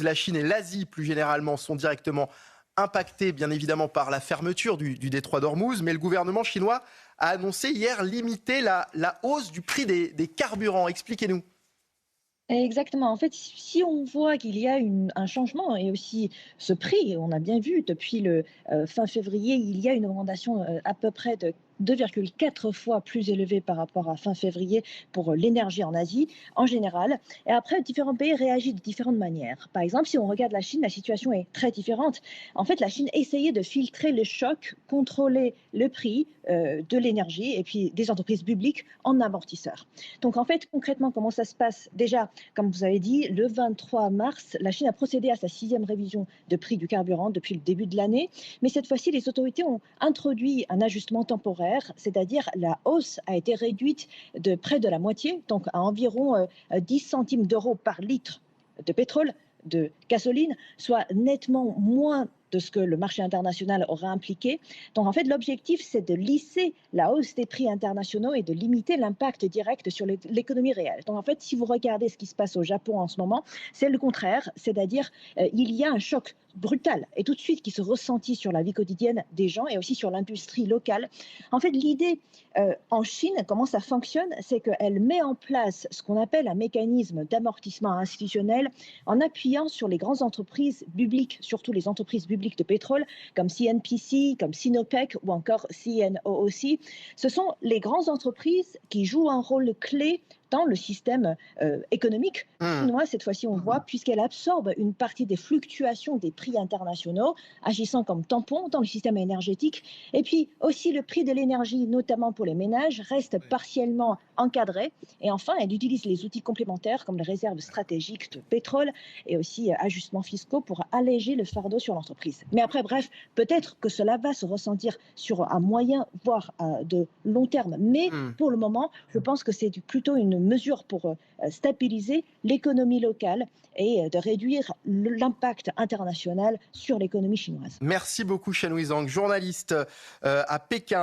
La Chine et l'Asie, plus généralement, sont directement impactés, bien évidemment, par la fermeture du détroit d'Ormuz. Mais le gouvernement chinois a annoncé hier limiter la hausse du prix des carburants. Expliquez-nous. Exactement. En fait, si on voit qu'il y a un changement et aussi ce prix, on a bien vu depuis le fin février, il y a une augmentation à peu près de 2,4 fois plus élevée par rapport à fin février pour l'énergie en Asie en général. Et après, différents pays réagissent de différentes manières. Par exemple, si on regarde la Chine, la situation est très différente. En fait, la Chine essayait de filtrer le choc, contrôler le prix de l'énergie et puis des entreprises publiques en amortisseurs. Donc en fait, concrètement, comment ça se passe? Déjà, comme vous avez dit, le 23 mars, la Chine a procédé à sa 6e révision de prix du carburant depuis le début de l'année. Mais cette fois-ci, les autorités ont introduit un ajustement temporaire, c'est-à-dire la hausse a été réduite de près de la moitié, donc à environ 10 centimes d'euros par litre de pétrole, de gasoline, soit nettement moins de ce que le marché international aurait impliqué. Donc en fait, l'objectif, c'est de lisser la hausse des prix internationaux et de limiter l'impact direct sur l'économie réelle. Donc en fait, si vous regardez ce qui se passe au Japon en ce moment, c'est le contraire, c'est-à-dire il y a un choc brutal et tout de suite qui se ressentit sur la vie quotidienne des gens et aussi sur l'industrie locale. En fait, l'idée en Chine, comment ça fonctionne, c'est qu'elle met en place ce qu'on appelle un mécanisme d'amortissement institutionnel en appuyant sur les grandes entreprises publiques, surtout les entreprises publiques de pétrole, comme CNPC, comme Sinopec ou encore CNOOC. Ce sont les grandes entreprises qui jouent un rôle clé dans le système économique Hmm. chinois, cette fois-ci on voit, puisqu'elle absorbe une partie des fluctuations des prix internationaux, agissant comme tampon dans le système énergétique. Et puis aussi le prix de l'énergie, notamment pour les ménages, reste partiellement encadré. Et enfin, elle utilise les outils complémentaires comme les réserves stratégiques de pétrole et aussi ajustements fiscaux pour alléger le fardeau sur l'entreprise. Mais après, bref, peut-être que cela va se ressentir sur un moyen, voire de long terme. Mais Hmm. pour le moment, je pense que c'est plutôt une mesure pour stabiliser l'économie locale et de réduire l'impact international sur l'économie chinoise. Merci beaucoup, Shen Huizang, journaliste à Pékin.